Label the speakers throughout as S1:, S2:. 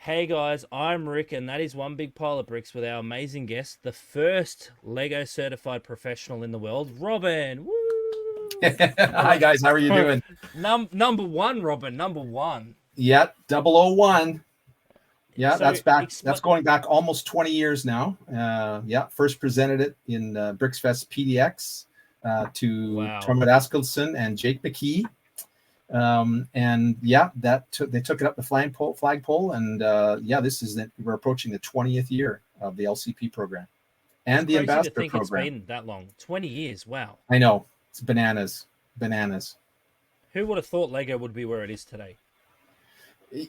S1: Hey guys, I'm Rick, and that is one big pile of bricks with our amazing guest, the first Lego certified professional in the world, Robin. Woo!
S2: Hi guys, how are you doing?
S1: Number one, Robin, number one.
S2: Yeah, 001. Yeah,
S1: So
S2: that's back. That's
S1: explain.
S2: going back almost 20 years now. Yeah, first presented it in Bricksfest PDX to
S1: Wow.
S2: Tormod Askelson and Jake McKee. And yeah, they took it up the flagpole, and yeah, we're approaching the 20th year of the LCP program
S1: It's
S2: and the
S1: crazy to
S2: ambassador
S1: think it's
S2: program.
S1: been that long. 20 years. Wow.
S2: I know it's bananas, bananas.
S1: Who would have thought Lego would be where it is today?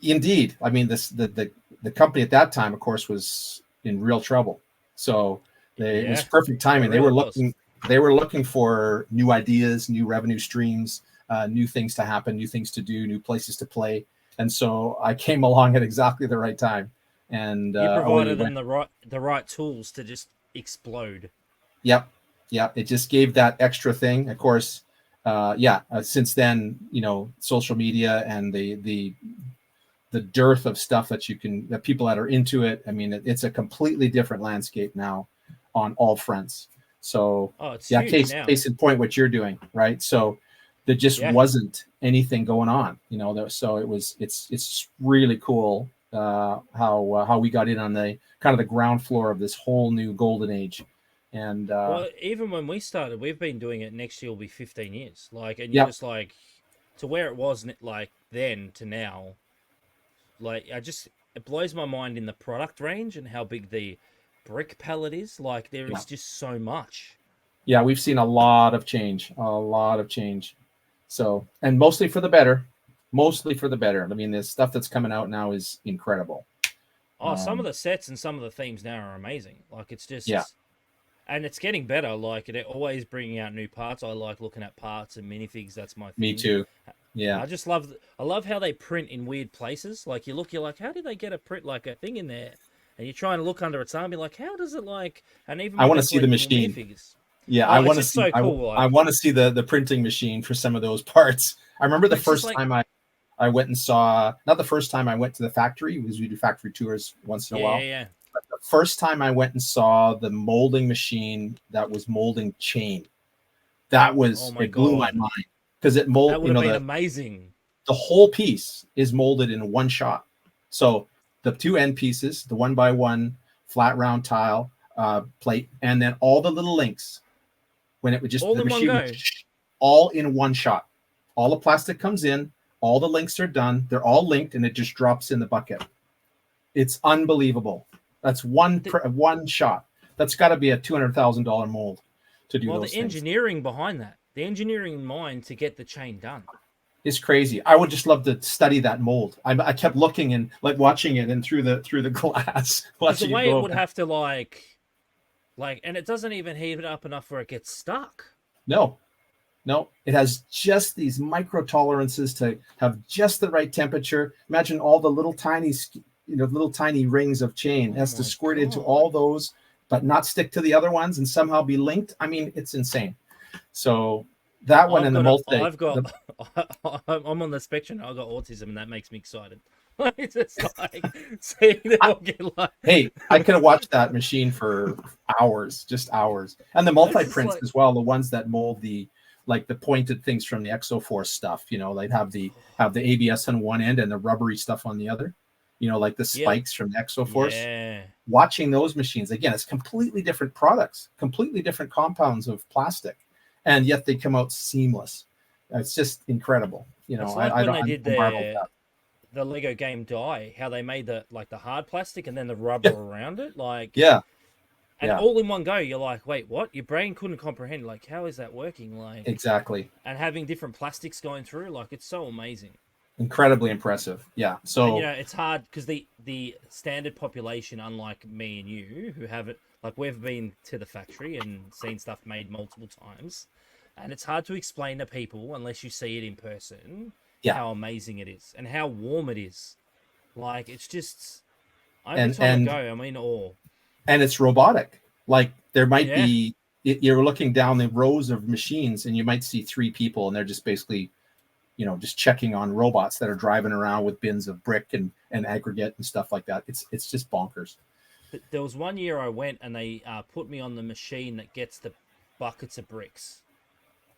S2: Indeed, I mean the company at that time, of course, was in real trouble. So it was
S1: Yeah,
S2: perfect
S1: it
S2: timing.
S1: really was.
S2: They were looking for new ideas, new revenue streams, new things to happen, new things to do, new places to play. And so I came along at exactly the right time, and
S1: You
S2: away we
S1: provided them
S2: went.
S1: the right tools to just explode.
S2: Yep, yep. It just gave that extra thing. Of course, yeah. Since then, social media and the dearth of stuff that people that are into it. I mean, it's a completely different landscape now on all fronts. So
S1: Oh, it's
S2: yeah,
S1: huge
S2: case
S1: now.
S2: case in point, what you're doing, right? So there just
S1: Yeah.
S2: wasn't anything going on, so it's really cool how we got in on the kind of the ground floor of this whole new golden age. And
S1: Well, even when we started, we've been doing it. Next year will be 15 years. And you're
S2: yep,
S1: just like, to where it was like then to now. It blows my mind in the product range and how big the brick palette is. Like, there
S2: yeah,
S1: is just so much.
S2: yeah, we've seen a lot of change, a lot of change. So, and mostly for the better, mostly for the better. I mean, the stuff that's coming out now is incredible.
S1: Oh, some of
S2: Um,
S1: the sets and some of the themes now are amazing. Like, it's
S2: yeah,
S1: just, and it's getting better. Like, it always bringing out new parts. I like looking at parts and minifigs. That's my
S2: me
S1: thing.
S2: too.
S1: And
S2: Yeah,
S1: I love how they print in weird places. Like, you're like, how did they get a print like a thing in there? And you're trying to look under its arm, you're like, how does it like? And even
S2: I
S1: when
S2: want
S1: they
S2: to see
S1: collect
S2: the
S1: little
S2: machine.
S1: minifigures,
S2: Yeah, I
S1: oh, it's
S2: want to
S1: just
S2: see.
S1: so cool.
S2: I
S1: Like,
S2: want to see the printing machine for some of those parts. I remember the
S1: but it's just
S2: first
S1: like,
S2: time I went and saw. Not the first time I went to the factory, because we do factory tours once in a
S1: yeah, yeah,
S2: while.
S1: yeah.
S2: But the first time I went and saw the molding machine that was molding chain,
S1: Oh my
S2: it blew my
S1: god,
S2: mind because
S1: that would have been amazing.
S2: the whole piece is molded in one shot. So the two end pieces, the one by one flat round tile plate, and then all the little links. When it would just
S1: All
S2: the
S1: in one
S2: machine would
S1: go.
S2: all in one shot. All the plastic comes in, all the links are done, they're all linked, and it just drops in the bucket. It's unbelievable. That's
S1: The,
S2: one shot. That's got to be a $200,000 mold to do
S1: well, the
S2: those things.
S1: engineering behind that, the engineering in mind to get the chain done.
S2: Is crazy. I would just love to study that mold. I kept looking and like watching it and through the glass,
S1: Because the
S2: watching it
S1: way it
S2: go.
S1: would have to and it doesn't even heat it up enough where it gets stuck.
S2: No, no, it has just these micro tolerances to have just the right temperature. Imagine all the little tiny rings of chain. It
S1: Oh
S2: has to
S1: my
S2: squirt into
S1: god.
S2: all those, but not stick to the other ones and somehow be linked. I mean, it's insane. So that one
S1: I've
S2: and the
S1: got a,
S2: multi,
S1: I've got,
S2: the,
S1: I'm on the spectrum. I've got autism, and that makes me excited. It's just like seeing them
S2: I,
S1: all get like,
S2: hey, I could have watched that machine for hours, just hours. And the
S1: it's
S2: multi
S1: just
S2: prints
S1: like,
S2: as well, the ones that mold the pointed things from the Exoforce stuff. They'd have the ABS on one end and the rubbery stuff on the other. Like the
S1: yeah,
S2: spikes from the Exoforce.
S1: yeah.
S2: Watching those machines again, it's completely different products, completely different compounds of plastic, and yet they come out seamless. It's just incredible.
S1: It's like
S2: I
S1: when
S2: don't
S1: they did
S2: I marvel at that.
S1: the Lego game Die, how they made the hard plastic and then the rubber
S2: Yeah,
S1: around it, like,
S2: yeah,
S1: and
S2: yeah,
S1: all in one go. You're like, wait, what? Your brain couldn't comprehend. Like, how is that working? Like,
S2: exactly.
S1: and having different plastics going through, like, it's so amazing.
S2: Incredibly impressive. Yeah.
S1: And
S2: So
S1: it's hard because the standard population, unlike me and you, who haven't, like, we've been to the factory and seen stuff made multiple times, and it's hard to explain to people unless you see it in person
S2: yeah,
S1: how amazing it is and how warm it is. Like, it's just every
S2: and
S1: time I go,
S2: and
S1: I'm in awe.
S2: and it's robotic. Like there might
S1: Yeah,
S2: be, you're looking down the rows of machines and you might see three people and they're just basically, just checking on robots that are driving around with bins of brick and aggregate and stuff like that. It's just bonkers.
S1: There was one year I went and they put me on the machine that gets the buckets of bricks.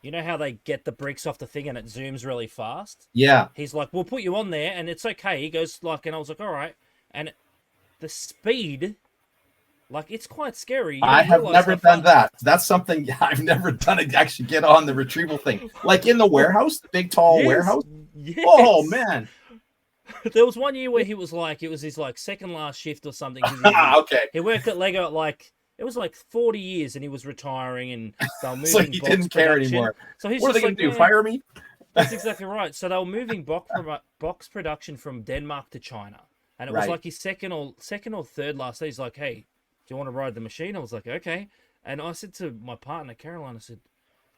S1: You know how they get the bricks off the thing and it zooms really fast?
S2: Yeah.
S1: He's like, we'll put you on there and it's okay. He goes like, and I was like, all right. And the speed, like, it's quite scary. You
S2: I have never done
S1: fun...
S2: that. That's something I've never done, to actually get on the retrieval thing. Like in the warehouse, the big tall warehouse.
S1: Yes.
S2: Oh man.
S1: There was one year where he was like, it was his like second last shift or something.
S2: Okay.
S1: He worked at Lego at like, it was like 40 years and he was retiring and they were moving
S2: so he didn't care anymore.
S1: So he's
S2: what are they going to do? Fire me?
S1: That's exactly right. So they were moving box production from Denmark to China. And it was like his second or third last day. He's like, hey, do you want to ride the machine? I was like, okay. And I said to my partner, Caroline, I said,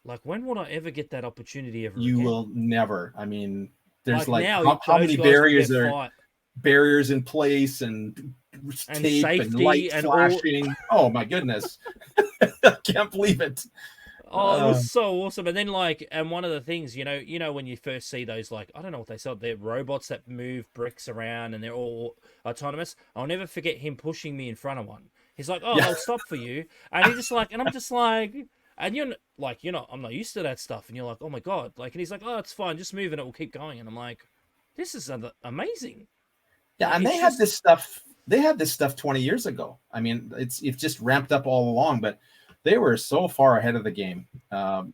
S1: like, when would I ever get that opportunity ever
S2: You
S1: again?
S2: will never. I mean, there's like
S1: now,
S2: how many barriers in place and tape and light flashing. Oh my goodness. I can't believe it.
S1: Oh, it was so awesome. And then and one of the things, you know, when you first see those, like, I don't know what they sell, they're robots that move bricks around and they're all autonomous. I'll never forget him pushing me in front of one. He's like, oh, I'll stop for you. And he's just like, and I'm just like, and you're like, I'm not used to that stuff. And you're like, oh my God. Like, and he's like, oh, it's fine. Just move and it will keep going. And I'm like, this is amazing.
S2: Yeah. And they had this stuff 20 years ago. I mean, it's just ramped up all along, but they were so far ahead of the game. I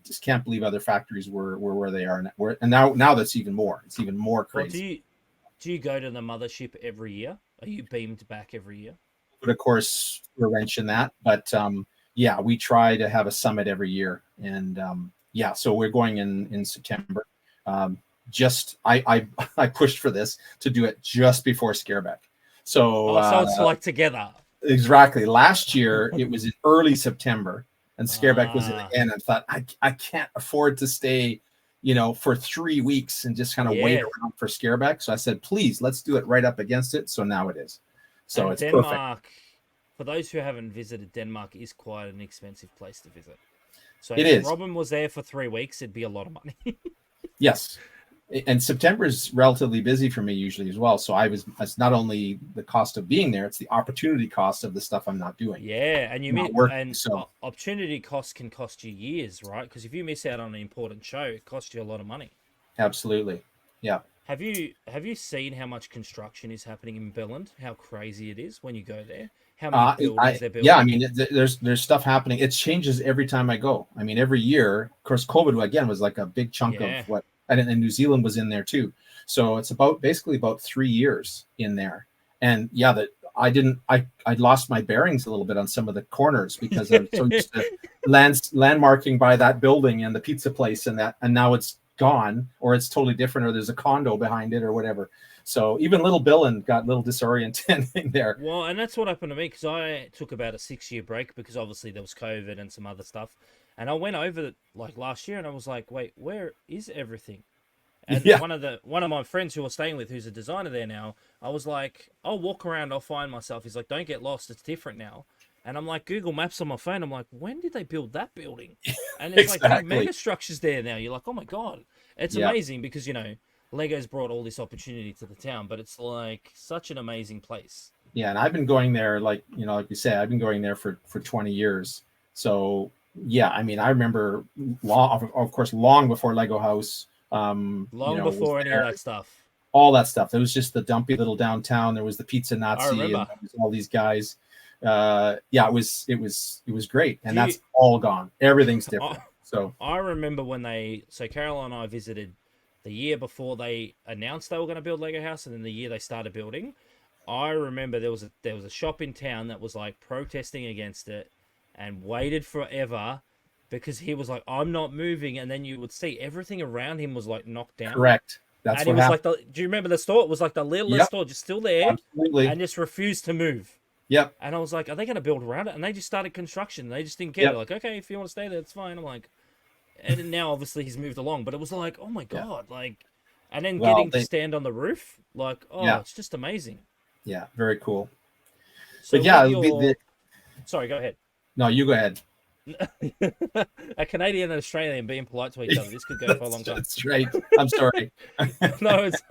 S2: just can't believe other factories were where they are. And now that's even more. It's even more crazy.
S1: Well, do you go to the mothership every year? Are you beamed back every year?
S2: But of course, we're wrenching that. But yeah, we try to have a summit every year. And so we're going in September. I pushed for this to do it just before Scareback. So
S1: it's like together.
S2: Exactly. Last year it was in early September, and Scareback was in the end. I thought I can't afford to stay, for 3 weeks and just kind of wait around for Scareback. So I said, please, let's do it right up against it. So now it is. So
S1: and
S2: it's
S1: Denmark,
S2: perfect.
S1: For those who haven't visited, Denmark is quite an expensive place to visit. So
S2: it
S1: if
S2: is.
S1: Robin was there for 3 weeks, it'd be a lot of money.
S2: Yes. And September is relatively busy for me usually as well. So it's not only the cost of being there, it's the opportunity cost of the stuff I'm not doing.
S1: Yeah, and opportunity cost can cost you years, right? Because if you miss out on an important show, it costs you a lot of money.
S2: Absolutely. Yeah.
S1: Have you seen how much construction is happening in Billund? How crazy it is when you go there? How many buildings they're building?
S2: Yeah, I mean, there's stuff happening. It changes every time I go. I mean, every year. Of course, COVID again was like a big chunk of what. And New Zealand was in there too. So it's basically about 3 years in there. And yeah, that I lost my bearings a little bit on some of the corners because I'm so used to landmarking by that building and the pizza place and now it's gone, or it's totally different, or there's a condo behind it or whatever. So even little Billund got a little disorienting there.
S1: Well, and that's what happened to me because I took about a 6-year break because obviously there was COVID and some other stuff. And I went over like last year and I was like, wait, where is everything? And one of my friends who I was staying with, who's a designer there now, I was like, I'll walk around, I'll find myself. He's like, don't get lost, it's different now. And I'm like, Google Maps on my phone. I'm like, when did they build that building? And it's like big mega structures there now. You're like, oh my God. It's amazing because, Lego's brought all this opportunity to the town, but it's like such an amazing place.
S2: Yeah, and I've been going there, like you said, I've been going there for 20 years. So yeah, I mean, I remember long before Lego House.
S1: Before any of that stuff.
S2: All that stuff. It was just the dumpy little downtown. There was the Pizza Nazi and all these guys. It was great. And that's all gone. Everything's different. So
S1: I remember when Carol and I visited the year before they announced they were going to build Lego House, and then the year they started building. I remember there was a shop in town that was like protesting against it and waited forever because he was like, I'm not moving. And then you would see everything around him was like knocked down.
S2: Correct. That's
S1: and
S2: what happened.
S1: Like do you remember the store? It was like the littlest store, just still there.
S2: Absolutely.
S1: And just refused to move.
S2: Yep.
S1: And I was like, are they going to build around it? And they just started construction. They just didn't care. They're like, okay, if you want to stay there, it's fine. I'm like, and now obviously he's moved along, but it was like, oh my God, like, and then getting to stand on the roof, like, it's just amazing.
S2: Yeah, very cool.
S1: So
S2: but yeah,
S1: sorry, go ahead.
S2: No, you go ahead.
S1: A Canadian and Australian being polite to each other. This could go for a long time.
S2: That's right. I'm sorry.
S1: No, it's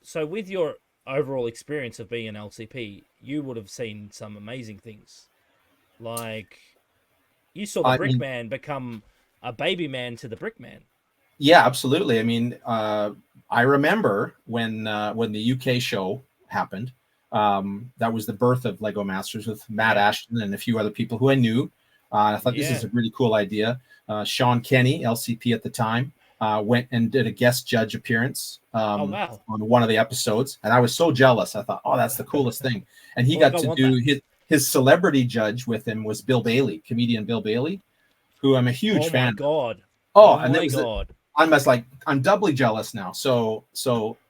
S1: so with your overall experience of being an LCP, you would have seen some amazing things. Like you saw the
S2: I
S1: brick
S2: mean,
S1: man become a baby man to the brick man.
S2: yeah, absolutely. I mean, I remember when the UK show happened. That was the birth of Lego Masters with Matt
S1: Yeah.
S2: Ashton and a few other people who I knew. I thought this is
S1: Yeah.
S2: a really cool idea. Sean Kenny, LCP at the time, went and did a guest judge appearance
S1: Oh wow.
S2: on one of the episodes, and I was so jealous. I thought, oh, that's the coolest thing. And he
S1: Well, like
S2: got
S1: I
S2: to
S1: want
S2: do
S1: that.
S2: his celebrity judge with him was Bill Bailey, comedian Bill Bailey, who I'm a huge
S1: Oh my
S2: fan of.
S1: god.
S2: Oh,
S1: Oh
S2: and it
S1: my
S2: was
S1: god.
S2: I'm just like I'm doubly jealous now.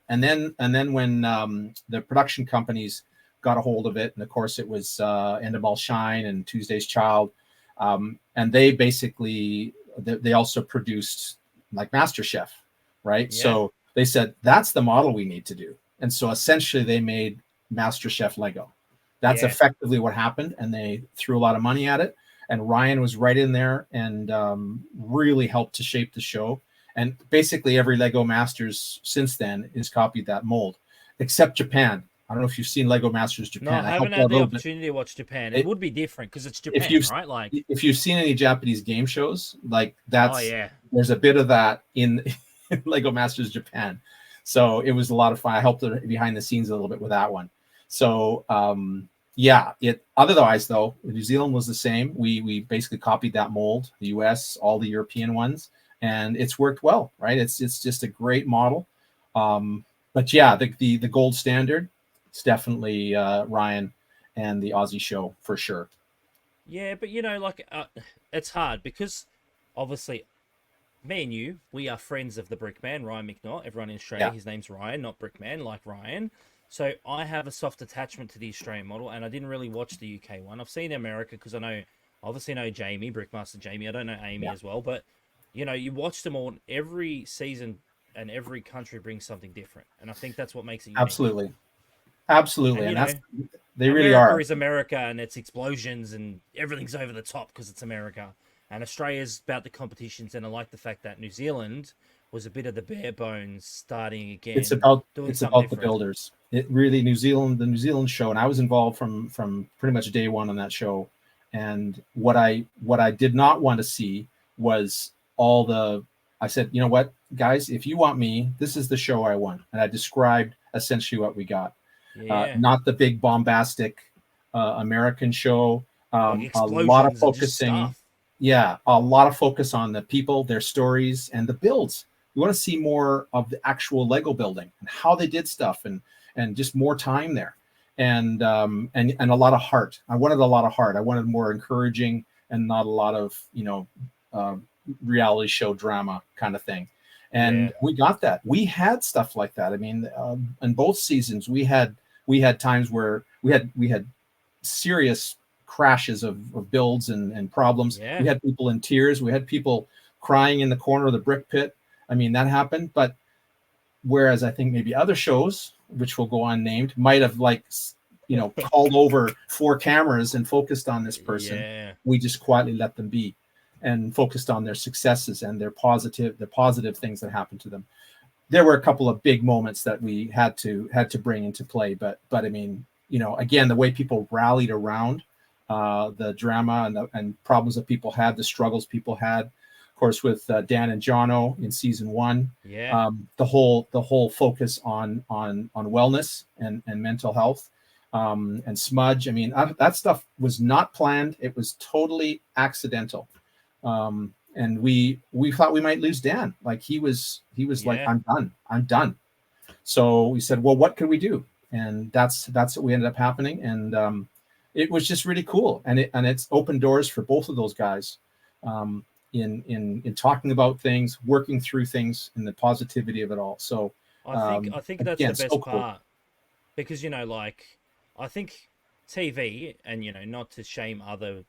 S2: And then when the production companies got a hold of it, and of course it was End of All Shine and Tuesday's Child, and they basically they also produced like MasterChef, right?
S1: Yeah.
S2: So they said that's the model we need to do, and so essentially they made MasterChef Lego. That's
S1: Yeah.
S2: effectively what happened, and they threw a lot of money at it. And Ryan was right in there and really helped to shape the show. And basically, every Lego Masters since then is copied that mold, except Japan. I don't know if you've seen Lego Masters
S1: No, I
S2: Japan. I
S1: haven't
S2: helped out
S1: had
S2: a
S1: the
S2: little bit.
S1: opportunity to watch Japan. It
S2: It,
S1: would be different because it's
S2: if
S1: Japan,
S2: you've
S1: right? Like,
S2: if you've seen any Japanese game shows, like
S1: oh
S2: that's
S1: yeah.
S2: there's a bit of that in, in Lego Masters Japan. So it was a lot of fun. I helped behind the scenes a little bit with that one. So yeah, it otherwise though, New Zealand was the same. We basically copied that mold, the US, all the European ones, and it's worked well, right? It's just a great model. But yeah, the gold standard, it's definitely Ryan and the Aussie show for sure.
S1: Yeah, but like it's hard because obviously me and you, we are friends of the Brickman, Ryan McNaught. Everyone in Australia,
S2: Yeah,
S1: his name's Ryan, not Brickman, like Ryan. So I have a soft attachment to the Australian model, and I didn't really watch the UK one. I've seen America because obviously know Jamie, Brickmaster Jamie. I don't know Amy
S2: yeah,
S1: as well, but you watch them all. And every season and every country brings something different, and I think that's what makes it unique.
S2: absolutely, absolutely,
S1: And
S2: and that's they really
S1: America
S2: are.
S1: is America and it's explosions and everything's over the top because it's America. And Australia's about the competitions. And I like the fact that New Zealand was a bit of the bare bones, starting
S2: it's
S1: again,
S2: about
S1: doing
S2: it's
S1: something
S2: about the
S1: different.
S2: builders. It really the New Zealand show, and I was involved from pretty much day one on that show. And what I did not want to see was all the. I said, you know what, guys, if you want me, this is the show I want, and I described essentially what we got.
S1: Yeah.
S2: Not the big bombastic American show.
S1: Like
S2: A lot of
S1: explosions and just
S2: focusing,
S1: stuff.
S2: yeah, a lot of focus on the people, their stories, and the builds. You want to see more of the actual Lego building and how they did stuff, and just more time there, and a lot of heart. I wanted a lot of heart. I wanted more encouraging and not a lot of uh, reality show drama kind of thing.
S1: Yeah.
S2: And we got that. We had stuff like that. I mean, in both seasons, we had times where we had serious crashes of builds and problems. We
S1: Yeah.
S2: had people in tears. We had people crying in the corner of the brick pit. I mean, that happened. But whereas I think maybe other shows, which will go unnamed, might have called over four cameras and focused on this person,
S1: Yeah.
S2: we just quietly let them be and focused on their successes and the positive things that happened to them. There were a couple of big moments that we had to bring into play, but I mean, again, the way people rallied around the drama and problems that people had, the struggles people had, of course, with Dan and Jono in season one,
S1: Yeah.
S2: the whole focus on wellness and mental health, and Smudge. I mean, that stuff was not planned. It was totally accidental. And we thought we might lose Dan. Like he was like,
S1: Yeah.
S2: I'm done. So we said, well, what can we do? And that's what we ended up happening. And it was just really cool. And it's opened doors for both of those guys, in talking about things, working through things, and the positivity of it all. So
S1: I think that's the
S2: again, so
S1: best
S2: cool.
S1: part because like I think TV and not to shame other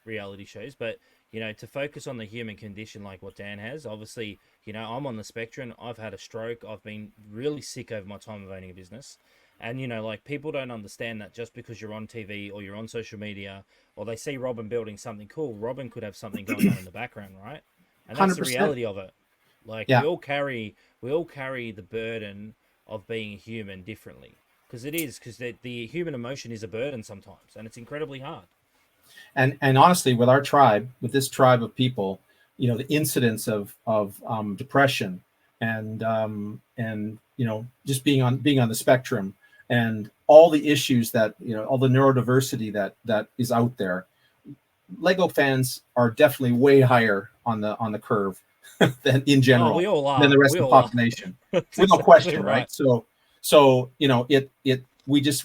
S1: reality shows, but to focus on the human condition like what Dan has. Obviously, I'm on the spectrum. I've had a stroke. I've been really sick over my time of owning a business. And, like people don't understand that just because you're on TV or you're on social media or they see Robin building something cool, Robin could have something going on in the background, right? And that's the
S2: 100%.
S1: reality of it. Like
S2: Yeah.
S1: we all carry the burden of being human differently. Because the human emotion is a burden sometimes, and it's incredibly hard.
S2: And honestly, with our tribe, with this tribe of people, the incidence of depression and just being on the spectrum and all the issues that all the neurodiversity that is out there, Lego fans are definitely way higher on the curve than in
S1: Oh,
S2: general
S1: we all
S2: than
S1: are.
S2: the rest
S1: We
S2: of the
S1: all are.
S2: population,
S1: That's
S2: with no
S1: exactly
S2: question,
S1: right.
S2: right? So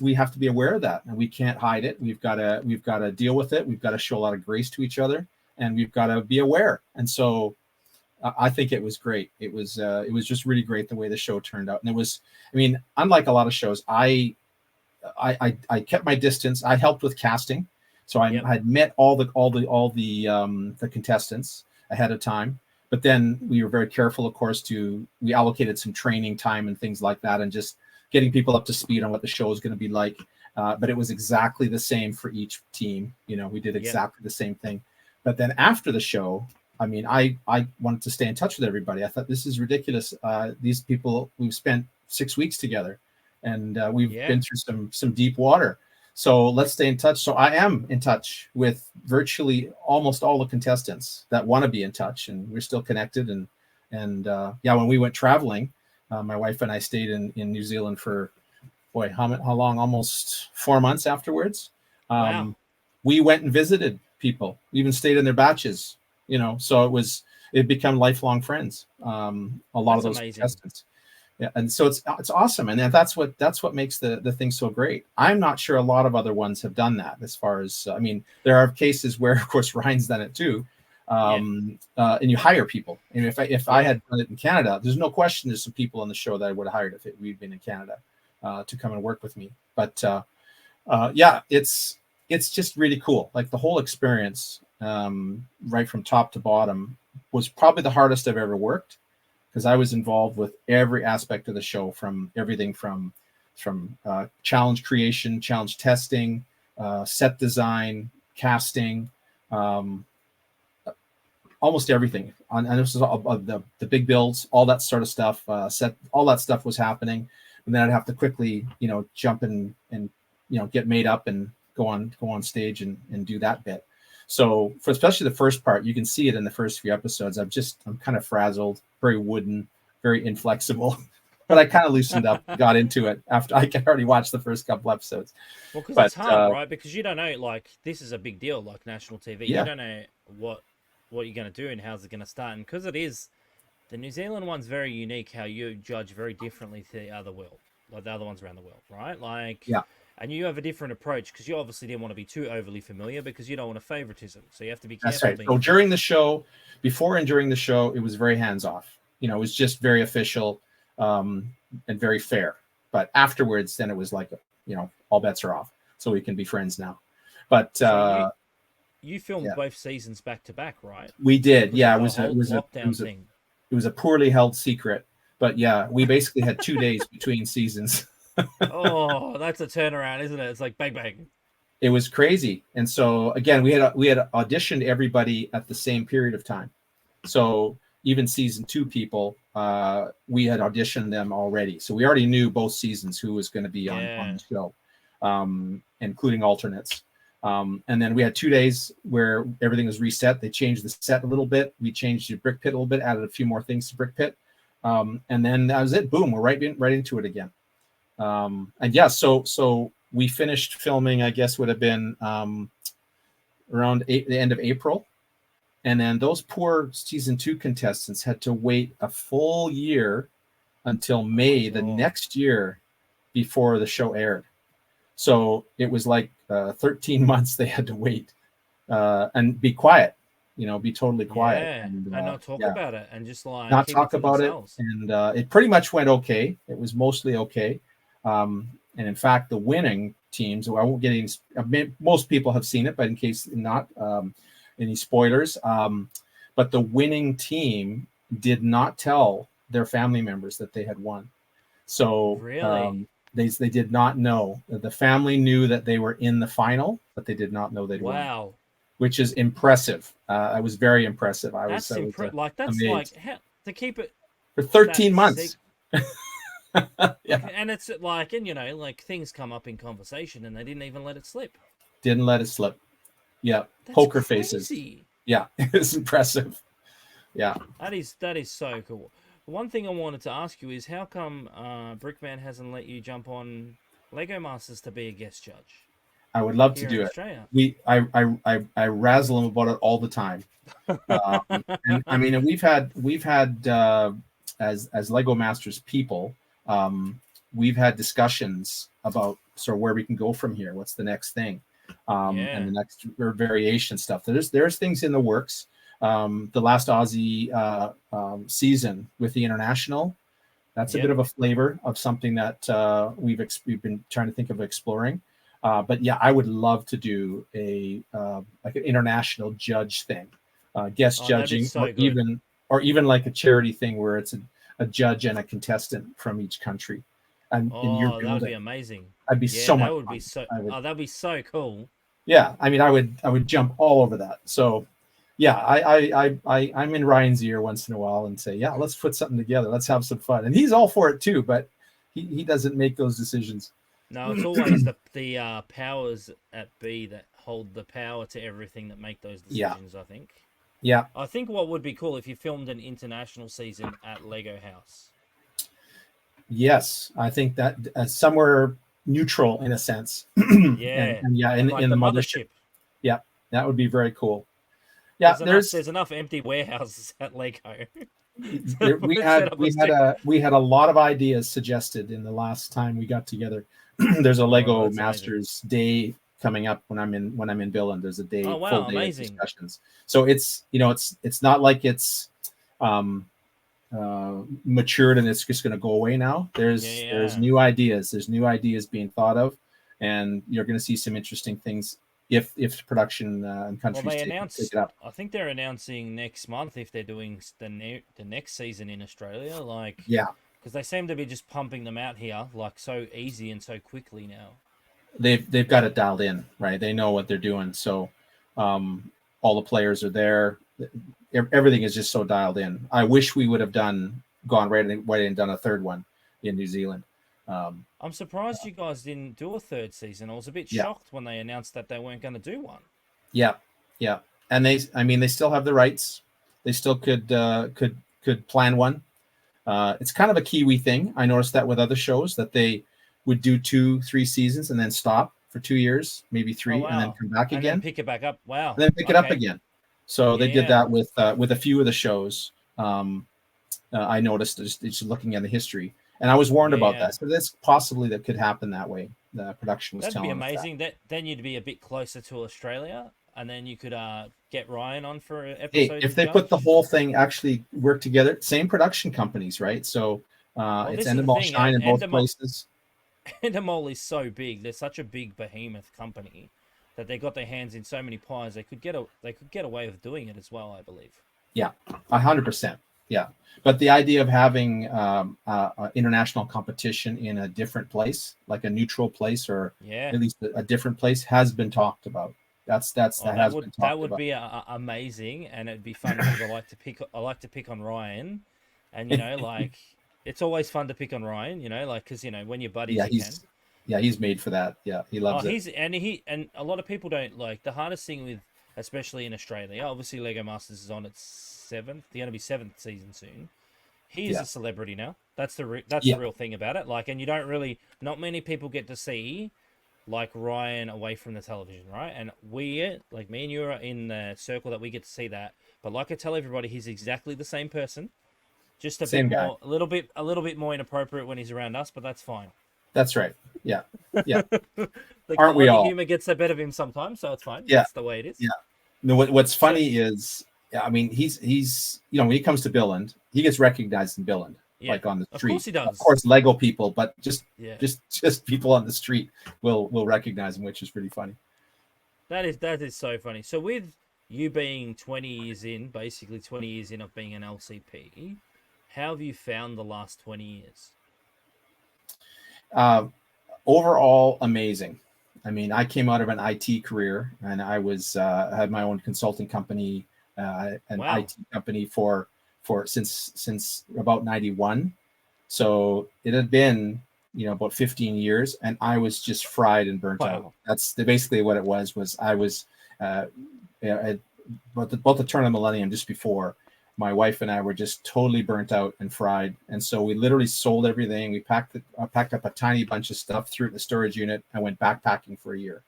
S2: we have to be aware of that, and we can't hide it. We've got to deal with it. We've got to show a lot of grace to each other, and we've got to be aware. And so I think it was great. It was just really great the way the show turned out. And it was, I mean, unlike a lot of shows, I kept my distance. I helped with casting, so I
S1: Yep.
S2: had met all the contestants ahead of time. But then we were very careful, of course, we allocated some training time and things like that, and just getting people up to speed on what the show is going to be like. But it was exactly the same for each team. We did
S1: Yep.
S2: exactly the same thing. But then after the show, I mean, I wanted to stay in touch with everybody. I thought this is ridiculous. These people, we've spent 6 weeks together, and we've
S1: Yeah.
S2: been through some deep water. So let's stay in touch. So I am in touch with virtually almost all the contestants that want to be in touch, and we're still connected. And yeah, when we went traveling, my wife and I stayed in New Zealand for, boy, how long? Almost 4 months afterwards.
S1: Wow.
S2: We went and visited people. We even stayed in their batches. So it become lifelong friends. A lot of
S1: That's
S2: those
S1: amazing.
S2: contestants. Yeah, and so it's awesome, and that's what makes the thing so great. I'm not sure a lot of other ones have done that. As far as I mean, there are cases where, of course, Ryan's done it too,
S1: Yeah.
S2: and you hire people. And if I
S1: Yeah.
S2: had done it in Canada, there's no question there's some people on the show that I would have hired if we'd been in Canada to come and work with me. But yeah, it's just really cool. Like the whole experience, right from top to bottom, was probably the hardest I've ever worked, because I was involved with every aspect of the show, from everything from challenge creation, challenge testing, set design, casting, um, almost everything. And this is all of the big builds, all that sort of stuff. Set all that stuff was happening, and then I'd have to quickly, jump in and get made up and go on stage and do that bit. So for especially the first part, you can see it in the first few episodes. I'm kind of frazzled, very wooden, very inflexible. But I kind of loosened up, got into it after I already watched the first couple episodes.
S1: Well, because
S2: But
S1: it's hard, right? Because you don't know, like, this is a big deal, like national TV. You
S2: yeah,
S1: don't know what you're going to do and how's it going to start. And because it is, the New Zealand one's very unique, how you judge very differently to the other world, like the other ones around the world, right? Like,
S2: yeah,
S1: and you have a different approach because you obviously didn't want to be too overly familiar because you don't want a favoritism. So you have to be
S2: that's
S1: careful
S2: right.
S1: being
S2: So during the
S1: effective.
S2: show, before and during the show, it was very hands off. It was just very official, and very fair. But afterwards, then it was like, all bets are off. So we can be friends now. But
S1: So you filmed
S2: yeah,
S1: both seasons back to back, right?
S2: we did.
S1: Because
S2: Yeah,
S1: of
S2: it
S1: the
S2: was a, it
S1: whole
S2: was a, it
S1: lockdown
S2: was a,
S1: thing.
S2: it was a poorly held secret. But yeah, we basically had 2 days between seasons.
S1: Oh, that's a turnaround, isn't it? It's like bang bang.
S2: It was crazy. And so again, we had auditioned everybody at the same period of time. So even season 2 people, we had auditioned them already. So we already knew both seasons who was going to be on
S1: Yeah.
S2: the show, including alternates. And then we had 2 days where everything was reset. They changed the set a little bit. We changed the brick pit a little bit, added a few more things to brick pit. And then that was it. Boom, we're right into it again. And yeah, so we finished filming, I guess would have been around the end of April. And then those poor season 2 contestants had to wait a full year until
S1: Oh my
S2: May the
S1: god.
S2: next year before the show aired. So it was like 13 months they had to wait, and be quiet, be totally quiet.
S1: Yeah.
S2: And
S1: And not talk
S2: yeah,
S1: about it and just like
S2: not
S1: keep it
S2: talk
S1: to
S2: about it.
S1: themselves.
S2: And it pretty much went okay. It was mostly okay. And in fact, the winning teams, I won't get any, most people have seen it, but in case not, any spoilers. But the winning team did not tell their family members that they had won. So
S1: Really?
S2: they did not know. The family knew that they were in the final, but they did not know they'd won,
S1: Wow.
S2: which is impressive. I was very impressive. I was
S1: Like that's
S2: amazed
S1: like how to keep it
S2: for
S1: that
S2: 13 months. Yeah,
S1: and it's like, and like things come up in conversation and they didn't even let it slip.
S2: didn't let it slip. Yeah,
S1: That's
S2: poker faces.
S1: crazy.
S2: Yeah, it's impressive. Yeah.
S1: That is so cool. One thing I wanted to ask you is how come Brickman hasn't let you jump on Lego Masters to be a guest judge
S2: I would love to
S1: here in
S2: do it.
S1: Australia?
S2: I razzle him about it all the time. And I mean, we've had as Lego Masters people, we've had discussions about sort of where we can go from here. What's the next thing, and the next variation stuff. There's things in the works. The last Aussie season with the international, that's a bit of a flavor of something that we've been trying to think of exploring. But yeah, I would love to do a like an international judge thing, guest judging,
S1: so
S2: or even like a charity thing where it's a judge and a contestant from each country. And in your
S1: that would be
S2: building,
S1: amazing.
S2: I'd be so much
S1: that would
S2: fun.
S1: be so.
S2: I
S1: That'd be so cool.
S2: Yeah, I mean, I would jump all over that. So yeah, I'm in Ryan's ear once in a while and say, yeah, let's put something together. Let's have some fun. And he's all for it too, but he doesn't make those decisions.
S1: No, it's always the powers at B that hold the power to everything that make those decisions. I think.
S2: Yeah.
S1: I think what would be cool if you filmed an international season at Lego House.
S2: Yes, I think that somewhere neutral in a sense.
S1: Yeah,
S2: and yeah, in
S1: like
S2: the mothership. Yeah, that would be very cool. Yeah,
S1: there's enough empty warehouses at Lego.
S2: we had a lot of ideas suggested in the last time we got together. There's a Lego Masters Day coming up when I'm in Billund. There's a day, full day of discussions. So it's it's not like it's matured and it's just going to go away now. There's new ideas. There's new ideas being thought of, and you're going to see some interesting things if production and countries take it up.
S1: I think they're announcing next month if they're doing the next season in Australia. Like,
S2: yeah,
S1: because they seem to be just pumping them out here like so easy and so quickly now.
S2: They've got it dialed in, right? They know what they're doing. So all the players are there. Everything is just so dialed in. I wish we would have gone right and done a third one in New Zealand.
S1: I'm surprised you guys didn't do a third season. I was a bit shocked when they announced that they weren't going to do one.
S2: Yeah, and they still have the rights. They still could plan one. It's kind of a Kiwi thing. I noticed that with other shows that they would do 2-3 seasons and then stop for 2 years, maybe 3, and then come back again.
S1: And then pick it back up. Wow.
S2: And then pick it up again. So they did that with a few of the shows. I noticed just looking at the history, and I was warned about that. So that's possibly that could happen that way. The production was telling us that.
S1: That'd be amazing. Then you'd be a bit closer to Australia, and then you could get Ryan on for an episode.
S2: Hey, if they put the whole thing actually work together, same production companies, right? So it's Endemol Shine in both places.
S1: Endemol is so big; they're such a big behemoth company that they got their hands in so many pies. They could get away with doing it as well, I believe.
S2: Yeah, 100%. Yeah, but the idea of having international competition in a different place, like a neutral place, or at least a different place, has been talked about. That
S1: would be amazing, and it'd be fun because I like to pick on Ryan, and like it's always fun to pick on Ryan, like because when you're buddies, you can.
S2: Yeah, he's made for that. Yeah, he loves it.
S1: And a lot of people don't like the hardest thing with, especially in Australia. Obviously, Lego Masters is on its 7th. They're going to be 7th season soon. He is a celebrity now. That's the real thing about it. Like, and you don't really, not many people get to see like Ryan away from the television, right? And we, like me and you, are in the circle that we get to see that. But like I tell everybody, he's exactly the same person, just a little bit more inappropriate when he's around us, but that's fine.
S2: That's right. Yeah. Aren't we all?
S1: Humor gets the better of him sometimes, so it's fine.
S2: Yeah.
S1: That's the way it is.
S2: Yeah. No, what's funny is, I mean, he's when he comes to Billund, he gets recognized in Billund, like on the street.
S1: Of course he does.
S2: Of course, Lego people, but just people on the street will recognize him, which is pretty funny.
S1: That is so funny. So with you being 20 years in, basically 20 years in of being an LCP, how have you found the last 20 years?
S2: Uh, Overall, amazing. I mean, I came out of an IT career, and I was had my own consulting company, an
S1: Wow.
S2: IT company for since about 91. So it had been, about 15 years, and I was just fried and burnt out.
S1: Wow.
S2: That's basically what it was I was uh, at about the turn of the millennium, just before, my wife and I were just totally burnt out and fried. And so we literally sold everything. We packed up a tiny bunch of stuff, threw it in the storage unit, and went backpacking for a year,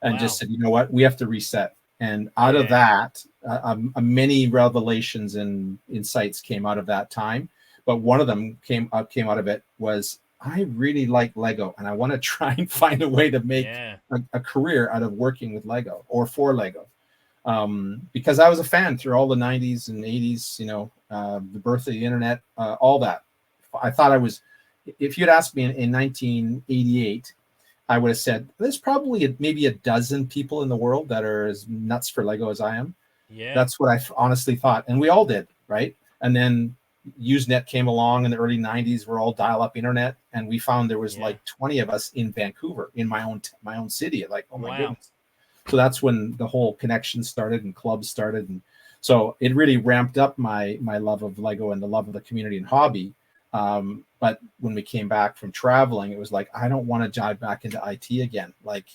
S2: and just
S1: Wow.
S2: said, you know what, we have to reset. And out of
S1: Yeah.
S2: that, many revelations and insights came out of that time. But one of them came out of it was, I really like Lego, and I want to try and find a way to make
S1: Yeah.
S2: a career out of working with Lego or for Lego. Because I was a fan through all the 90s and 80s, the birth of the internet, all that. I thought I was, if you'd asked me in 1988, I would have said there's probably maybe a dozen people in the world that are as nuts for Lego as I am.
S1: Yeah.
S2: That's what I honestly thought. And we all did, right? And then Usenet came along in the early 90s. We're all dial-up internet. And we found there was
S1: Yeah.
S2: like 20 of us in Vancouver, in my own city. Like, oh my
S1: Wow.
S2: goodness. So that's when the whole connection started and clubs started. And so it really ramped up my love of Lego and the love of the community and hobby. But when we came back from traveling, it was like, I don't want to dive back into IT again. Like,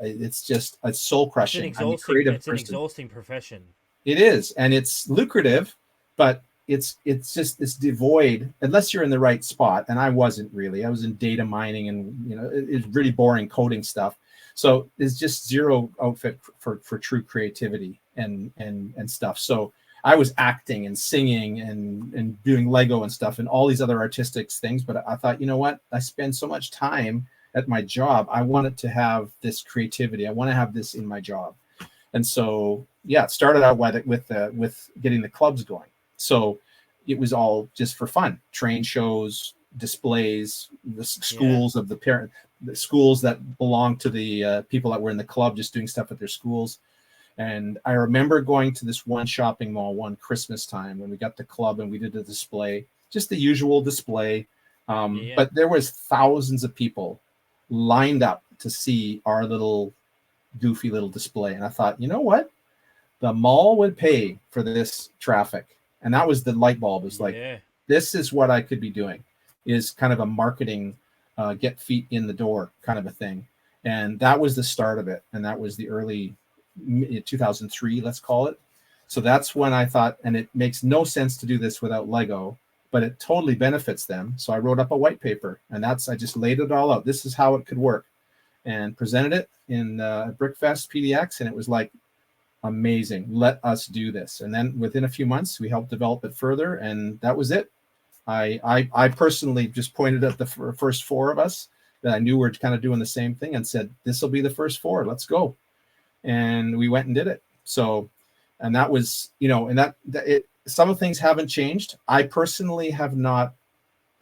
S2: it's soul crushing. I'm a creative
S1: It's an
S2: person.
S1: exhausting profession.
S2: It is, and it's lucrative, but it's devoid unless you're in the right spot. And I wasn't really. I was in data mining, and it's really boring coding stuff. So it's just zero outfit for true creativity and stuff. So I was acting and singing and doing Lego and stuff and all these other artistic things. But I thought, you know what? I spend so much time at my job. I wanted to have this creativity. I want to have this in my job. And so, yeah, it started out with getting the clubs going. So it was all just for fun. Train shows, displays, the schools of the schools that belonged to the people that were in the club, just doing stuff at their schools. And I remember going to this one shopping mall one Christmas time when we got the club and we did a display, just the usual display. But there was thousands of people lined up to see our little goofy little display. And I thought, you know what? The mall would pay for this traffic. And that was the light bulb. It was like, this is what I could be doing, is kind of a marketing, get feet in the door kind of a thing. And that was the start of it. And that was the early 2003, let's call it. So that's when I thought, and it makes no sense to do this without Lego, but it totally benefits them. So I wrote up a white paper, and I just laid it all out. This is how it could work, and presented it in Brickfest PDX. And it was like, amazing. Let us do this. And then within a few months, we helped develop it further, and that was it. I personally just pointed at the first four of us that I knew were kind of doing the same thing and said, this will be the first four. Let's go. And we went and did it. So, and that was, and some of the things haven't changed. I personally have not,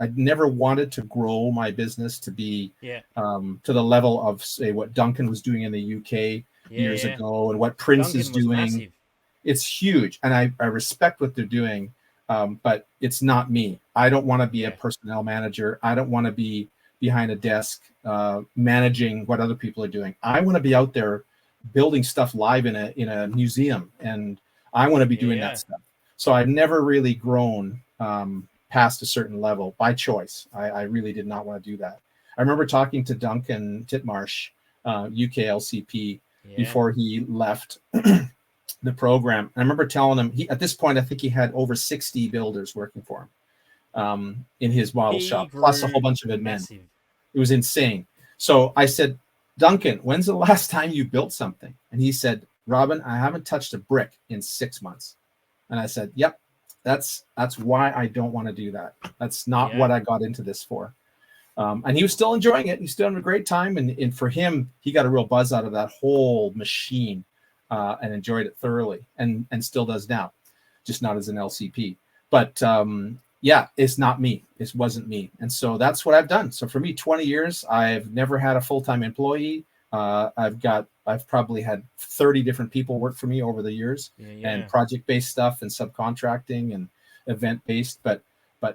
S2: I'd never wanted to grow my business to be to the level of, say, what Duncan was doing in the UK years ago, and what Prince
S1: Duncan
S2: is doing.
S1: Massive.
S2: It's huge. And I respect what they're doing. But it's not me. I don't want to be a personnel manager. I don't want to be behind a desk managing what other people are doing. I want to be out there building stuff live in a museum, and I want to be doing that stuff. So I've never really grown past a certain level by choice. I really did not want to do that. I remember talking to Duncan Titmarsh, UK LCP, before he left the program. I remember telling him, at this point, I think he had over 60 builders working for him in his model shop, plus a whole bunch of admin. It was insane. So I said, Duncan, when's the last time you built something? And he said, Robin, I haven't touched a brick in 6 months. And I said, yep, that's why I don't want to do that. That's not what I got into this for. And he was still enjoying it. He's still having a great time. And for him, he got a real buzz out of that whole machine and enjoyed it thoroughly, and still does now, just not as an LCP. But it's not me. It wasn't me. And so that's what I've done. So for me, 20 years, I've never had a full-time employee. I've got I've probably had 30 different people work for me over the years, and
S1: Yeah.
S2: project-based stuff and subcontracting and event-based, but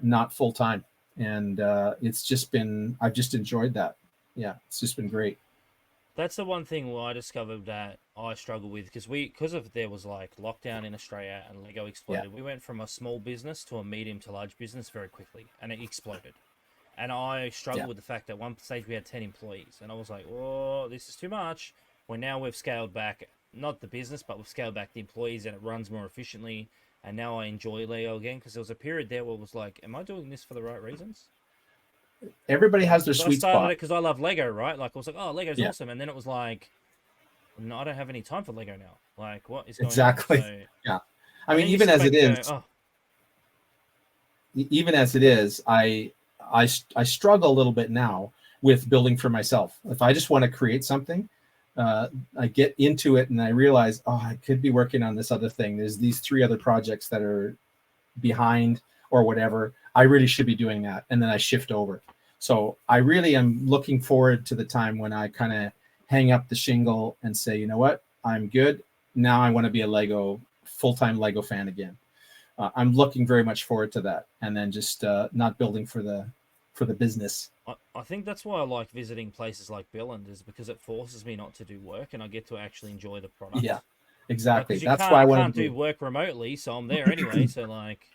S2: not full-time. And it's just been, I've just enjoyed that. Yeah, it's just been great.
S1: That's the one thing where I discovered that I struggle with, because of there was like lockdown in Australia and Lego
S2: Yeah,
S1: exploded. We went from a small business to a medium to large business very quickly, and it exploded. And I
S2: yeah,
S1: struggled with the fact that at one stage we had 10 employees, and I was like, "Oh, this is too much." When now we've scaled back, not the business, but we've scaled back the employees, and it runs more efficiently. And now I enjoy Lego again, because there was a period there where it was like, "Am I doing this for the right reasons?"
S2: everybody
S1: Like,
S2: has their
S1: because I
S2: sweet
S1: started
S2: spot.
S1: it because I love Lego, right? Like, I was like, "Oh, Lego's
S2: Yeah,
S1: awesome," and then it was like, "No, I don't have any time for Lego now. Like, what is going on?"
S2: exactly.
S1: So,
S2: Yeah, I
S1: and
S2: mean,
S1: then you sit back and go, "Oh,
S2: even as it is, I struggle a little bit now with building for myself. If I just want to create something, I get into it and I realize, oh, I could be working on this other thing. There's these 3 other projects that are behind or whatever. I really should be doing that, and then I shift over. So I really am looking forward to the time when I kind of hang up the shingle and say, you know what, I'm good. Now I want to be a Lego full-time Lego fan again. I'm looking very much forward to that, and then just not building for the business.
S1: I think that's why I like visiting places like Billund, is because it forces me not to do work and I get to actually enjoy the
S2: Yeah,
S1: product. Like,
S2: exactly.
S1: because you
S2: That's
S1: can't,
S2: why I
S1: I
S2: wanted
S1: can't
S2: to
S1: do
S2: do
S1: work remotely, so I'm there anyway. So like,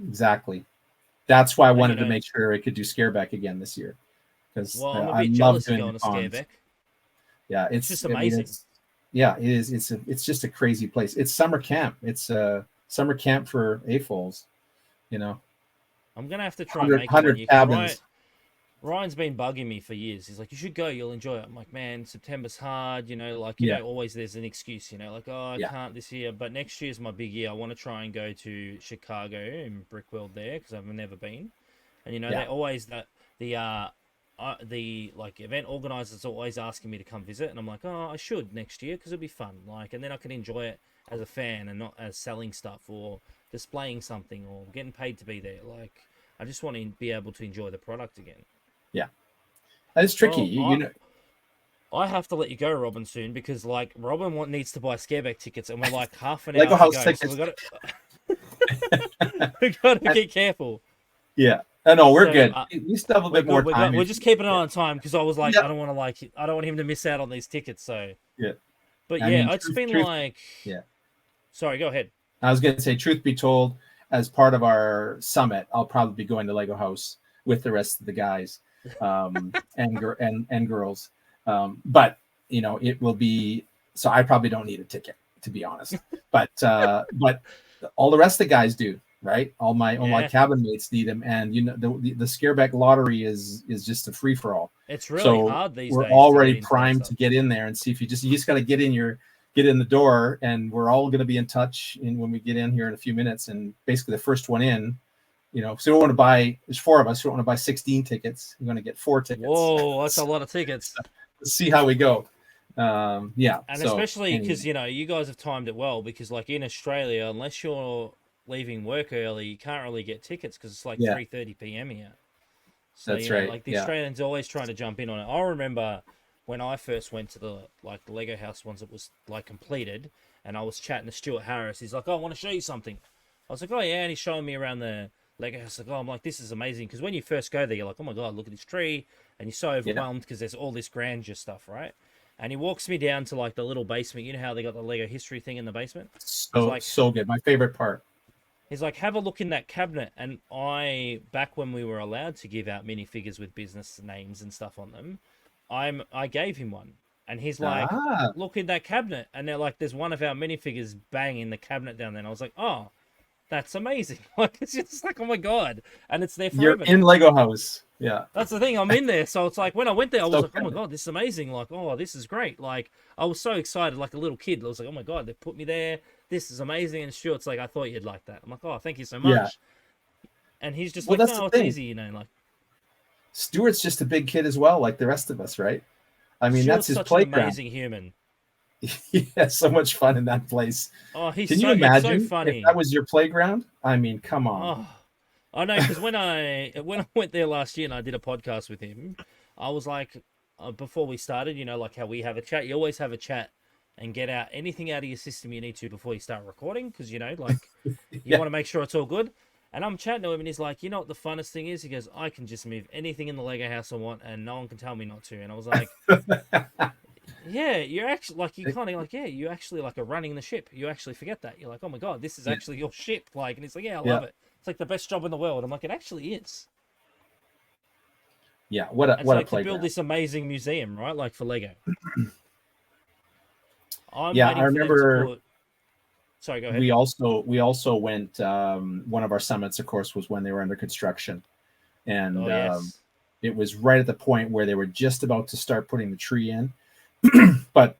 S2: exactly. That's why I
S1: you
S2: wanted to
S1: know,
S2: make sure I could do Scareback again this year because
S1: well, I'm a
S2: I
S1: bit
S2: love
S1: jealous you
S2: doing the
S1: going to
S2: cons.
S1: Scareback.
S2: Yeah,
S1: It's just
S2: I mean,
S1: amazing.
S2: yeah, it is. It's just a crazy place. It's summer camp. It's a summer camp for AFOLs. You know,
S1: I'm gonna have to try and
S2: 100,
S1: make it one year because
S2: cabins.
S1: Ryan's been bugging me for years. He's like, "You should go. You'll enjoy it." I'm like, "Man, September's hard. Like,
S2: Yeah,
S1: always there's an excuse. Like, oh, I
S2: yeah,
S1: can't this year, but next year's my big year. I want to try and go to Chicago and Brickworld there because I've never been." And
S2: yeah,
S1: they're always the like event organizers always asking me to come visit, and I'm like, "Oh, I should next year because it'll be fun. Like, and then I can enjoy it as a fan and not as selling stuff or displaying something or getting paid to be there. Like, I just want to be able to enjoy the product again."
S2: yeah. And it's tricky.
S1: Well,
S2: You know,
S1: I have to let you go, Robin, soon because like needs to buy Scareback tickets, and we're like half an
S2: Lego
S1: hour to
S2: House
S1: go, so
S2: tickets.
S1: we got to
S2: And-
S1: get careful.
S2: yeah. No, we're
S1: So
S2: good. We still have a
S1: we're
S2: bit more
S1: good.
S2: time.
S1: We're just keeping an eye on time because I was like,
S2: Yeah,
S1: I don't want him to miss out on these tickets. So,
S2: yeah.
S1: but
S2: I mean,
S1: yeah, it's been
S2: truth.
S1: like,
S2: Yeah.
S1: sorry, go ahead.
S2: I was going to say, truth be told, as part of our summit, I'll probably be going to Lego House with the rest of the guys and girls. But it will be. So I probably don't need a ticket, to be honest. But all the rest of the guys do, right? All my
S1: Yeah,
S2: cabin mates need them, and the Scareback lottery is just a free for all.
S1: it's really
S2: So
S1: hard these
S2: we're
S1: days to
S2: already
S1: get into that
S2: primed to
S1: stuff.
S2: get in there and see if you just got to get in the door, and we're all going to be in touch when we get in here in a few minutes. And basically the first one in, so we don't want to buy, there's 4 of us, we don't want to buy 16 tickets. We're going to get 4 tickets.
S1: Whoa, that's a
S2: So
S1: lot of tickets.
S2: let's see how we go. Yeah.
S1: And
S2: So
S1: especially because
S2: anyway,
S1: you guys have timed it well because like in Australia, unless you're leaving work early, you can't really get tickets because it's like
S2: yeah,
S1: 3:30 p.m. here. So
S2: that's right.
S1: like the
S2: Yeah.
S1: Australians are always trying to jump in on it. I remember when I first went to the Lego house once it was like completed, and I was chatting to Stuart Harris. He's like, "Oh, I want to show you something." I was like, "Oh yeah," and he's showing me around the Lego house. Like, oh, I'm like, "This is amazing," because when you first go there, you're like, "Oh my god, look at this tree," and you're so
S2: Yeah.
S1: overwhelmed because there's all this grandeur stuff, right? And he walks me down to like the little basement. You know how they got the Lego history thing in the basement? He's
S2: So
S1: like,
S2: so good. My favorite part.
S1: He's like, have a look in that cabinet. And back when we were allowed to give out minifigures with business names and stuff on them, I gave him one. And he's like,
S2: Ah,
S1: look in that cabinet. And they're like, there's one of our minifigures bang in the cabinet down there. And I was like, oh, that's amazing. Like, it's just like, oh my God. And it's there
S2: you're
S1: forever
S2: in
S1: now.
S2: Lego House. Yeah.
S1: That's the thing. I'm in there. So it's like, when I went there, I was
S2: So
S1: like, oh my
S2: good.
S1: God, this is amazing. Like, oh, this is great. Like, I was so excited, like a little kid. I was like, oh my God, they put me there. This is amazing. And Stuart's like, I thought you'd like that. I'm like, oh, thank you so
S2: Yeah.
S1: much. And he's just
S2: Well,
S1: like,
S2: that's the
S1: no, it's
S2: thing.
S1: easy, like
S2: Stuart's just a big kid as well, like the rest of us, right? I mean, that's
S1: Stuart's
S2: his
S1: such an
S2: playground.
S1: amazing human.
S2: He has so much fun in that place.
S1: Oh,
S2: Can you
S1: it's so
S2: imagine if that
S1: funny.
S2: was your playground? I mean, come on.
S1: Oh, I know because when I went there last year and I did a podcast with him, I was like, before we started, like how we have a chat, you always have a chat and get out anything out of your system you need to before you start recording, because like you
S2: Yeah.
S1: want to make sure it's all good. And I'm chatting to him, and he's like, "You know what the funnest thing is?" He goes, "I can just move anything in the Lego house I want, and no one can tell me not to." And I was like, "Yeah, you're actually like, you kind of like, yeah, you actually like are running the ship. You actually forget that. You're like, oh my god, this is
S2: Yeah.
S1: actually your ship." Like, and he's like, "Yeah, I
S2: Yeah.
S1: love it. It's like the best job in the world." I'm like, "It actually is."
S2: Yeah.
S1: And
S2: What
S1: so
S2: a
S1: to build
S2: playground.
S1: this amazing museum, right? Like for Lego, I'm
S2: Yeah, I
S1: waiting for them to
S2: remember
S1: put. Sorry, go ahead.
S2: we also went, one of our summits, of course, was when they were under construction.
S1: Oh
S2: And
S1: yes,
S2: it was right at the point where they were just about to start putting the tree in. But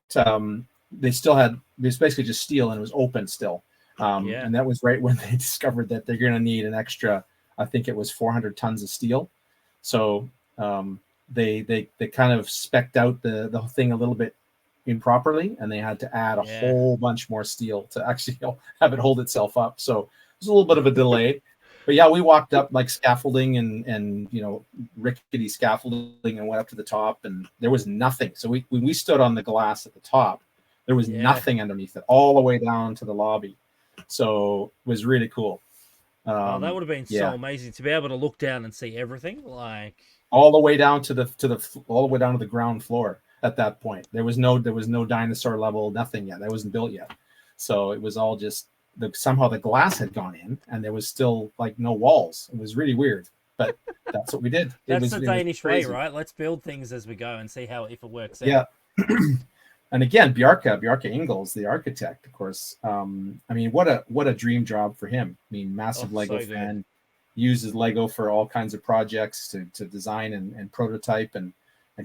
S2: they still had, it was basically just steel and it was open still.
S1: yeah,
S2: And that was right when they discovered that they're going to need an extra, I think it was 400 tons of steel. So they kind of specced out the thing a little bit improperly, and they had to add a
S1: yeah.
S2: whole bunch more steel to actually have it hold itself up. So it was a little bit of a delay. But yeah, we walked up like scaffolding and rickety scaffolding and went up to the top, and there was nothing. So when we stood on the glass at the top, there was
S1: Yeah.
S2: nothing underneath it, all the way down to the lobby. So it was really cool.
S1: Oh, that would have been so
S2: Yeah,
S1: amazing to be able to look down and see everything. Like,
S2: all the way down to the all the way down to the ground floor. At that point, there was no dinosaur level, nothing yet. That wasn't built yet. So it was all just somehow the glass had gone in, and there was still like no walls. It was really weird, but that's what we did. It
S1: that's
S2: was
S1: the
S2: it was
S1: Danish way,
S2: crazy.
S1: right? Let's build things as we go and see how if it works
S2: Yeah.
S1: out.
S2: And again, Bjarke Ingels, the architect, of course. I mean, what a dream job for him. I mean,
S1: Oh,
S2: massive Lego
S1: so good.
S2: fan, uses Lego for all kinds of projects to design and prototype, and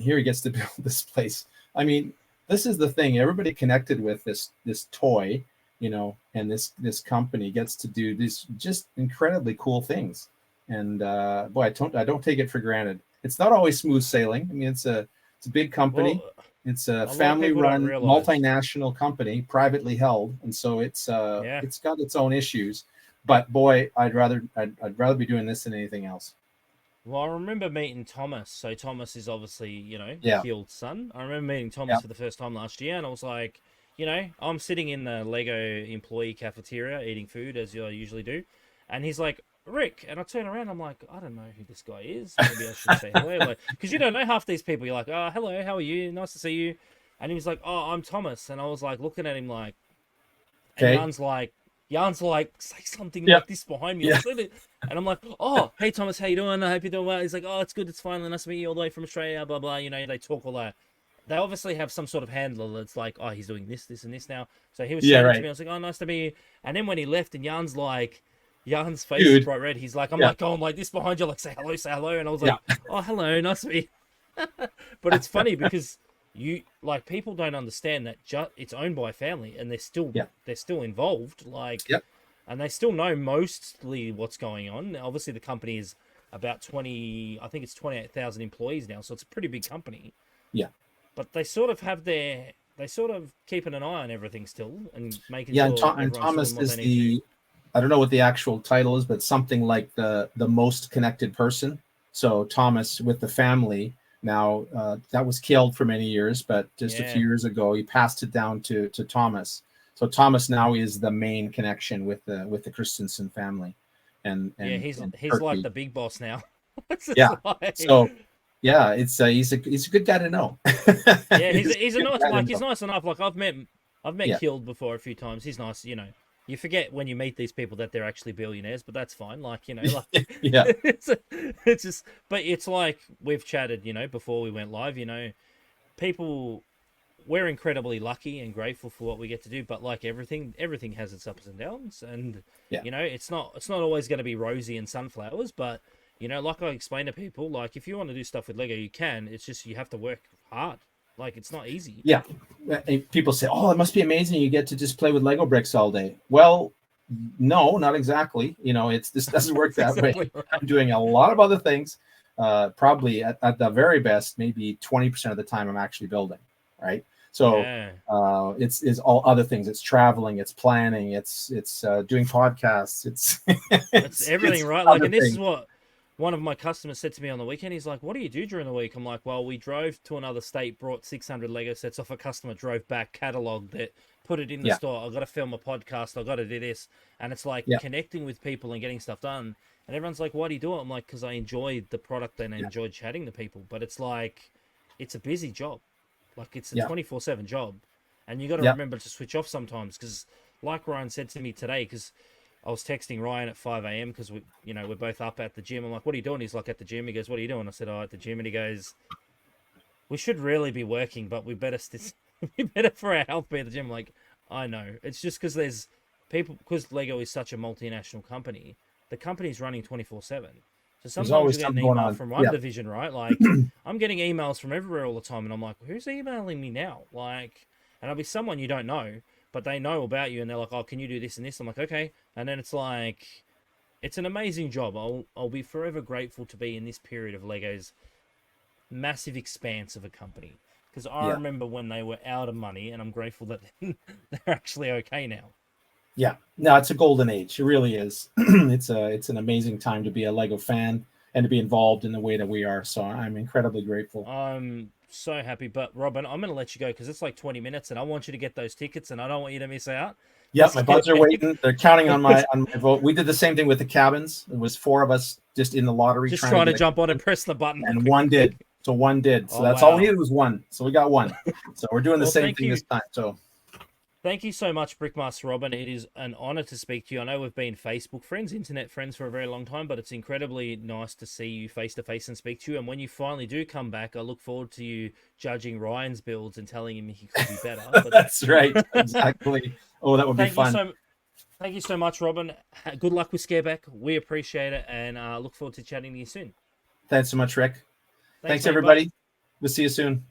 S2: here he gets to build this place. I mean, this is the thing. Everybody connected with this toy, and this company gets to do these just incredibly cool things. And boy, I don't take it for granted. It's not always smooth sailing. I mean, it's a big company.
S1: Well,
S2: It's a
S1: a lot of
S2: family
S1: people don't
S2: run,
S1: realize.
S2: multinational company, privately held, and so
S1: Yeah.
S2: it's got its own issues. But boy, I'd rather be doing this than anything else.
S1: Well, I remember meeting Thomas. So Thomas is obviously,
S2: Yeah,
S1: Keel's son. I remember meeting
S2: yeah,
S1: Thomas for the first time last year, and I was like, I'm sitting in the Lego employee cafeteria eating food as I usually do, and he's like, "Rick," and I turn around, I'm like, I don't know who this guy is. Maybe I should say hello, like, because you don't know half these people. You're like, "Oh, hello, how are you? Nice to see you." And he was like, "Oh, I'm Thomas," and I was like looking at him like, and
S2: okay,
S1: Jan's like, say something
S2: yeah,
S1: like this behind me,
S2: yeah,
S1: like, and I'm like, "Oh, hey Thomas, how you doing? I hope you're doing well." He's like, "Oh, it's good. It's fine. Nice to meet you all the way from Australia." Blah blah. They talk all that. They obviously have some sort of handler that's like, "Oh, he's doing this, this, and this now." So he was
S2: yeah,
S1: chatting to
S2: right,
S1: me. I was like, "Oh, nice to meet you." And then when he left, and Jan's face is
S2: dude,
S1: bright red. He's like, I'm
S2: yeah,
S1: like going like this behind you, like, say hello. And I was
S2: yeah,
S1: like, "Oh, hello, nice to meet you." But it's funny because people don't understand that it's owned by a family, and
S2: yeah,
S1: they're still involved, like,
S2: yeah,
S1: and they still know mostly what's going on. Obviously, the company is about 20, I think it's 28,000 employees now, so it's a pretty big company.
S2: yeah,
S1: But they sort of keeping an eye on everything still and making
S2: yeah. And,
S1: sure
S2: And
S1: everyone's doing
S2: Thomas
S1: what they
S2: is
S1: need to do.
S2: I don't know what the actual title is, but something like the most connected person. So Thomas with the family now, that was killed for many years, but just a few
S1: Yeah,
S2: years ago he passed it down to Thomas. So Thomas now is the main connection with the Christensen family, and
S1: yeah,
S2: and and
S1: he's like
S2: Turkey.
S1: the big boss now. It's just
S2: Yeah.
S1: like,
S2: So yeah, he's a good guy to know.
S1: yeah,
S2: He's
S1: he's a
S2: a good
S1: nice,
S2: guy to
S1: like, he's
S2: know.
S1: nice enough. Like, I've met
S2: Yeah.
S1: Killed before a few times. He's nice. You forget when you meet these people that they're actually billionaires, but that's fine. Like, like,
S2: Yeah.
S1: it's just, but it's like we've chatted, before we went live. People, we're incredibly lucky and grateful for what we get to do, but like everything has its ups and downs, and
S2: Yeah.
S1: it's not always going to be rosy and sunflowers. But like I explain to people, like, if you want to do stuff with Lego, you can. It's just you have to work hard. Like, it's not easy.
S2: Yeah. People say, "Oh, it must be amazing. You get to just play with Lego bricks all day." Well, no, not exactly. It's this doesn't work
S1: That's
S2: that way.
S1: exactly
S2: I'm
S1: right.
S2: doing a lot of other things. Probably at the very best, maybe 20% of the time I'm actually building. Right. So
S1: Yeah,
S2: it's all other things. It's traveling. It's planning. It's doing podcasts. It's
S1: that's
S2: it's
S1: everything, right? Like,
S2: other
S1: and this is
S2: things.
S1: what one of my customers said to me on the weekend, he's like, what do you do during the week? I'm like, well, we drove to another state, brought 600 Lego sets off a customer, drove back, catalogued it, put it in the
S2: Yeah.
S1: store. I've got to film a podcast. I've got to do this. And it's like
S2: Yeah.
S1: connecting with people and getting stuff done. And everyone's like, why do you do it? I'm like, because I enjoy the product and I enjoy chatting to people. But it's like, it's a busy job. Like, it's a 24/7 job. And you got to remember to switch off sometimes. Because like Ryan said to me today, because I was texting Ryan at 5 a.m. because we're both up at the gym. I'm like, what are you doing? He's like, at the gym. He goes, what are you doing? I said, oh, at the gym. And he goes, we should really be working, but we better we better for our health be at the gym. I'm like, I know. It's just because there's people, because Lego is such a multinational company, the company's running 24/7. So sometimes you get an email from one division, right? Like, I'm getting emails from everywhere all the time, and I'm like, who's emailing me now? Like, and it'll be someone you don't know, but they know about you, and they're like, oh, can you do this and this? I'm like, okay. And then it's like, it's an amazing job. I'll be forever grateful to be in this period of Lego's massive expanse of a company. Because I remember when they were out of money, and I'm grateful that they're actually okay now.
S2: Yeah, no, it's a golden age. It really is. It's an amazing time to be a Lego fan and to be involved in the way that we are. So I'm incredibly grateful.
S1: I'm so happy. But Robin, I'm going to let you go because it's like 20 minutes, and I want you to get those tickets, and I don't want you to miss out.
S2: Yeah, my buds are waiting. They're counting on my vote. We did the same thing with the cabins. It was 4 of us just in the lottery,
S1: just trying to jump on and press the button,
S2: and one did. So one did. So that's all we needed was one. So we got one. So we're doing the same thing this time. So
S1: thank you so much, Brickmaster Robin. It is an honor to speak to you. I know we've been Facebook friends, internet friends for a very long time, but it's incredibly nice to see you face to face and speak to you. And when you finally do come back, I look forward to you judging Ryan's builds and telling him he could be better. But
S2: that's right. Exactly. Oh, that would be fun.
S1: Thank you so much, Robin. Good luck with Scareback. We appreciate it, and look forward to chatting to you soon.
S2: Thanks so much, Rick. Thanks everybody. We'll see you soon.